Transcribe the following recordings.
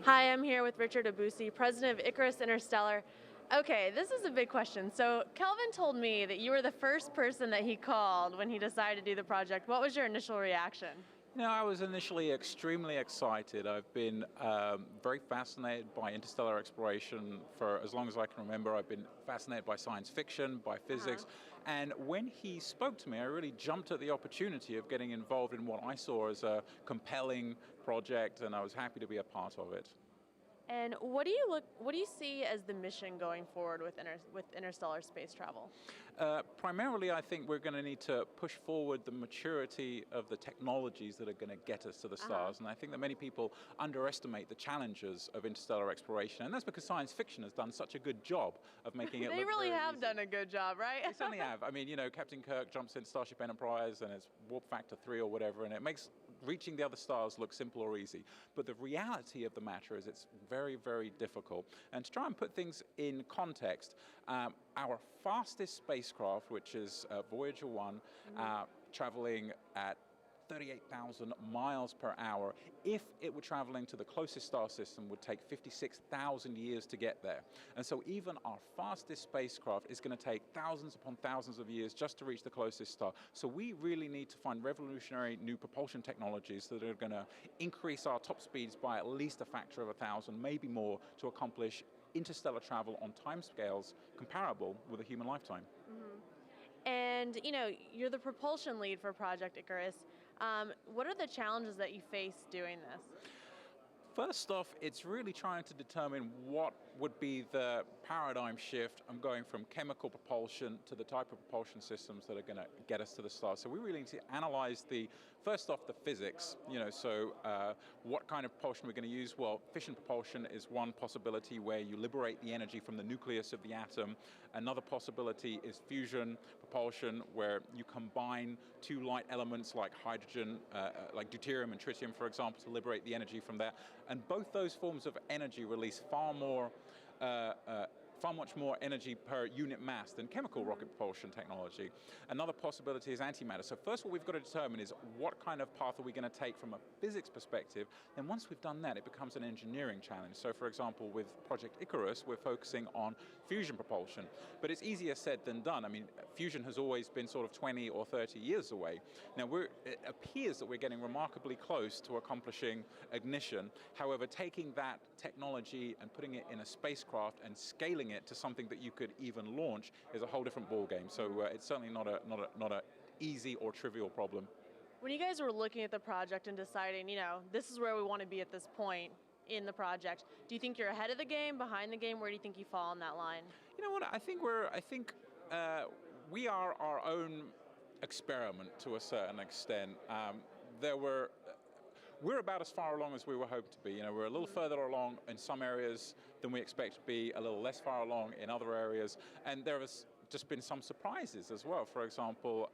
Hi, I'm here with Richard Obousy, president of Icarus Interstellar. Okay, this is a big question. So Kelvin told me that you were the first person that he called when he decided to do the project. What was your initial reaction? I was initially extremely excited. I've been very fascinated by interstellar exploration for as long as I can remember. I've been fascinated by science fiction, by physics, and when he spoke to me, I really jumped at the opportunity of getting involved in what I saw as a compelling project, and I was happy to be a part of it. And what do you see as the mission going forward with interstellar space travel? Primarily, I think we're going to need to push forward the maturity of the technologies that are going to get us to the stars. And I think that many people underestimate the challenges of interstellar exploration. And that's because science fiction has done such a good job of making it They look really very have easy. done a good job, right? They certainly have. I mean, Captain Kirk jumps in Starship Enterprise and it's warp factor 3 or whatever, and it makes reaching the other stars look simple or easy. But the reality of the matter is it's very, very difficult. And to try and put things in context, our fastest spacecraft, which is Voyager 1, traveling at 38,000 miles per hour, if it were traveling to the closest star system, would take 56,000 years to get there. And so even our fastest spacecraft is going to take thousands upon thousands of years just to reach the closest star. So we really need to find revolutionary new propulsion technologies that are going to increase our top speeds by at least a factor of 1,000, maybe more, to accomplish interstellar travel on timescales comparable with a human lifetime. And you're the propulsion lead for Project Icarus. What are the challenges that you face doing this? First off, it's really trying to determine what would be the paradigm shift. I'm going from chemical propulsion to the type of propulsion systems that are going to get us to the stars. So we really need to analyze first off, the physics. What kind of propulsion we're going to use? Well, fission propulsion is one possibility where you liberate the energy from the nucleus of the atom. Another possibility is fusion propulsion, where you combine two light elements like hydrogen, like deuterium and tritium, for example, to liberate the energy from that. And both those forms of energy release far much more energy per unit mass than chemical rocket propulsion technology. Another possibility is antimatter. So first what we've got to determine is what kind of path are we going to take from a physics perspective. And once we've done that, it becomes an engineering challenge. So for example, with Project Icarus, we're focusing on fusion propulsion. But it's easier said than done. I mean, fusion has always been sort of 20 or 30 years away. Now, it appears that we're getting remarkably close to accomplishing ignition. However, taking that technology and putting it in a spacecraft and scaling it to something that you could even launch is a whole different ballgame. So it's certainly not a easy or trivial problem. When you guys were looking at the project and deciding, this is where we want to be at this point in the project, do you think you're ahead of the game, behind the game? Where do you think you fall on that line? You know what? I think we are our own experiment to a certain extent. We're about as far along as we were hoped to be. We're a little further along in some areas than we expect to be, a little less far along in other areas, and there has just been some surprises as well. For example,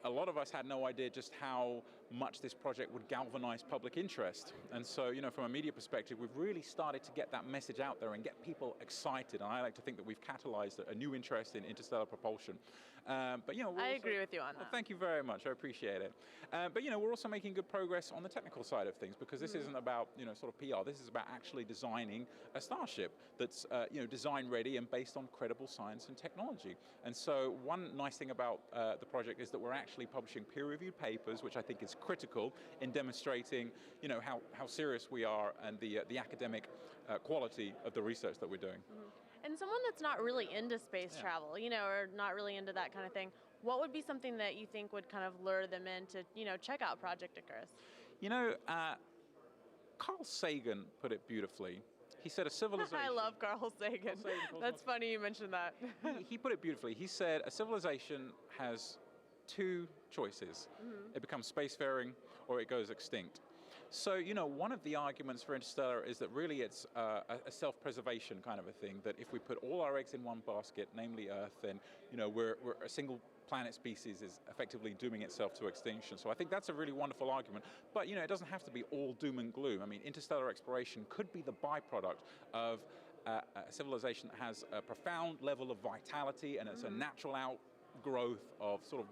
a lot of us had no idea just how much this project would galvanize public interest. And so, from a media perspective, we've really started to get that message out there and get people excited. And I like to think that we've catalyzed a new interest in interstellar propulsion. I agree with you on that. Well, thank you very much. I appreciate it. But we're also making good progress on the technical side of things, because this isn't about sort of PR. This is about actually designing a starship that's design ready and based on credible science and technology. And so one nice thing about the project is that we're actually publishing peer-reviewed papers, which I think is critical in demonstrating how serious we are and the academic quality of the research that we're doing. And someone that's not really into space travel, or not really into that kind of thing, what would be something that you think would kind of lure them in to, check out Project Icarus? Carl Sagan put it beautifully. He said a civilization... I love Carl Sagan. That's funny you mentioned that. He put it beautifully. He said a civilization has two choices. It becomes spacefaring or it goes extinct. So, one of the arguments for Interstellar is that really it's a self-preservation kind of a thing, that if we put all our eggs in one basket, namely Earth, then, we're a single planet species is effectively dooming itself to extinction. So I think that's a really wonderful argument. But, it doesn't have to be all doom and gloom. I mean, interstellar exploration could be the byproduct of a civilization that has a profound level of vitality, and it's a natural outgrowth of sort of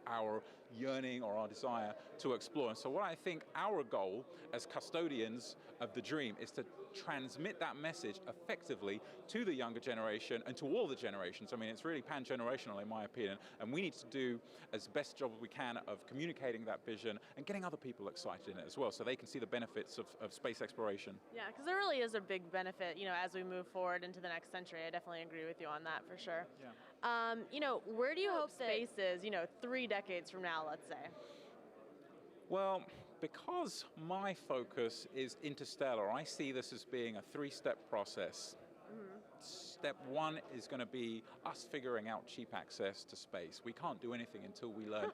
our yearning or our desire to explore. And so what I think our goal as custodians of the dream is to transmit that message effectively to the younger generation and to all the generations. I mean, it's really pan-generational in my opinion, and we need to do as best job as we can of communicating that vision and getting other people excited in it as well, so they can see the benefits of space exploration. Yeah, because there really is a big benefit, as we move forward into the next century. I definitely agree with you on that for sure. Yeah. Where do you hope space is, 3 decades from now, let's say? Well, because my focus is interstellar, I see this as being a 3-step process. Step 1 is going to be us figuring out cheap access to space. We can't do anything until we learn.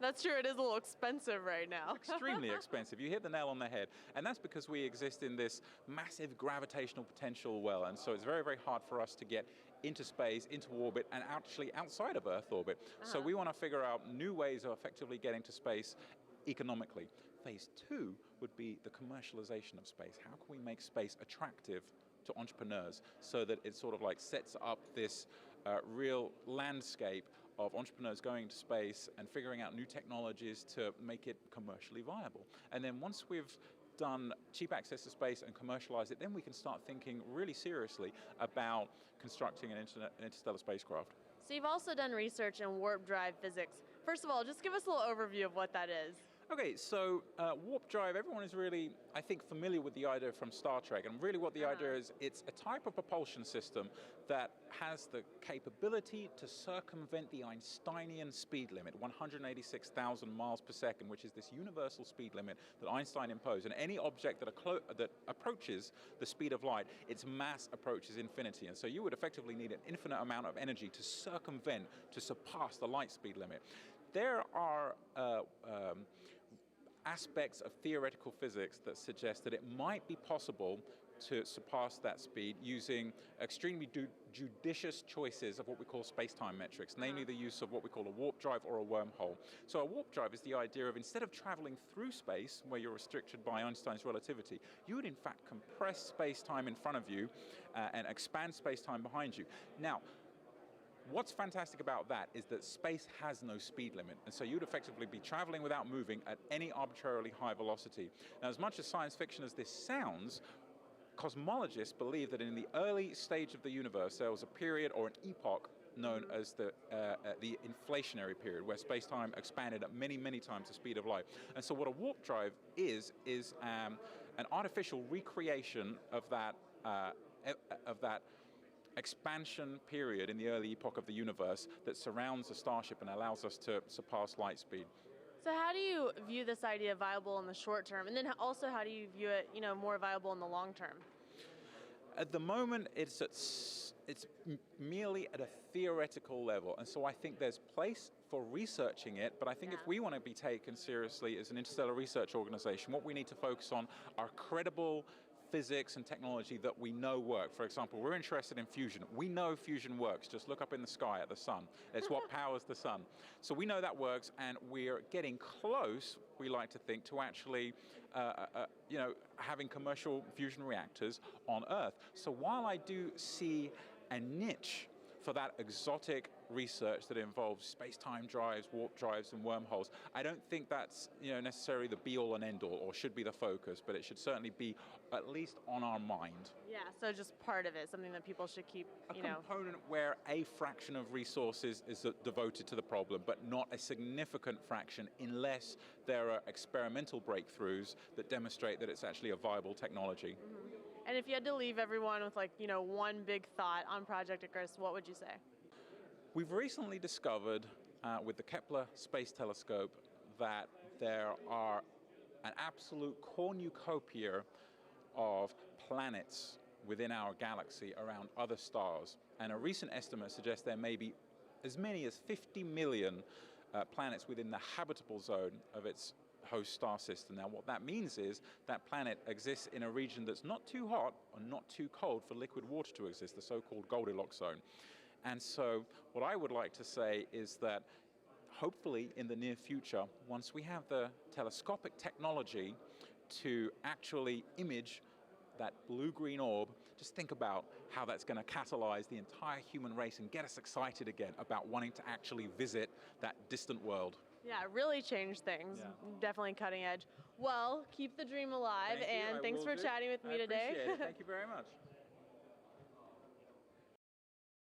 That's true, it is a little expensive right now. Extremely expensive. You hit the nail on the head. And that's because we exist in this massive gravitational potential well. And so it's very, very hard for us to get into space, into orbit, and actually outside of Earth orbit. So we want to figure out new ways of effectively getting to space economically. Phase 2 would be the commercialization of space. How can we make space attractive to entrepreneurs so that it sort of like sets up this real landscape of entrepreneurs going to space and figuring out new technologies to make it commercially viable. And then once we've done cheap access to space and commercialize it, then we can start thinking really seriously about constructing an interstellar spacecraft. So you've also done research in warp drive physics. First of all, just give us a little overview of what that is. Okay, so warp drive, everyone is really, I think, familiar with the idea from Star Trek, and really what the idea is, it's a type of propulsion system that has the capability to circumvent the Einsteinian speed limit, 186,000 miles per second, which is this universal speed limit that Einstein imposed. And any object that approaches the speed of light, its mass approaches infinity. And so you would effectively need an infinite amount of energy to circumvent, to surpass the light speed limit. There are aspects of theoretical physics that suggest that it might be possible to surpass that speed using extremely judicious choices of what we call space-time metrics, namely the use of what we call a warp drive or a wormhole. So a warp drive is the idea of, instead of traveling through space where you're restricted by Einstein's relativity, you would in fact compress space-time in front of you and expand space-time behind you. Now, what's fantastic about that is that space has no speed limit, and so you'd effectively be traveling without moving at any arbitrarily high velocity. Now, as much as science fiction as this sounds, cosmologists believe that in the early stage of the universe there was a period or an epoch known as the inflationary period, where space-time expanded at many, many times the speed of light. And so what a warp drive is an artificial recreation of that expansion period in the early epoch of the universe that surrounds the starship and allows us to surpass light speed. So how do you view this idea viable in the short term, and then also how do you view it, more viable in the long term? At the moment, it's merely at a theoretical level, and so I think there's place for researching it, but I think if we want to be taken seriously as an interstellar research organization, what we need to focus on are credible physics and technology that we know work. For example, we're interested in fusion. We know fusion works. Just look up in the sky at the sun. It's what powers the sun. So we know that works, and we're getting close, we like to think, to actually having commercial fusion reactors on Earth. So while I do see a niche for that exotic research that involves space-time drives, warp drives, and wormholes, I don't think that's necessarily the be-all and end-all, or should be the focus, but it should certainly be at least on our mind. Yeah, so just part of it, something that people should keep, A component where a fraction of resources is devoted to the problem, but not a significant fraction, unless there are experimental breakthroughs that demonstrate that it's actually a viable technology. And if you had to leave everyone with one big thought on Project Icarus, what would you say? We've recently discovered with the Kepler Space Telescope that there are an absolute cornucopia of planets within our galaxy around other stars. And a recent estimate suggests there may be as many as 50 million planets within the habitable zone of its host star system. Now, what that means is that planet exists in a region that's not too hot or not too cold for liquid water to exist, the so-called Goldilocks zone. And so what I would like to say is that hopefully in the near future, once we have the telescopic technology to actually image that blue-green orb, just think about how that's going to catalyze the entire human race and get us excited again about wanting to actually visit that distant world. Yeah, really changed things. Yeah. Definitely cutting edge. Well, keep the dream alive, Thank you, I and thanks will for do. chatting with me I today. appreciate it. Thank you very much.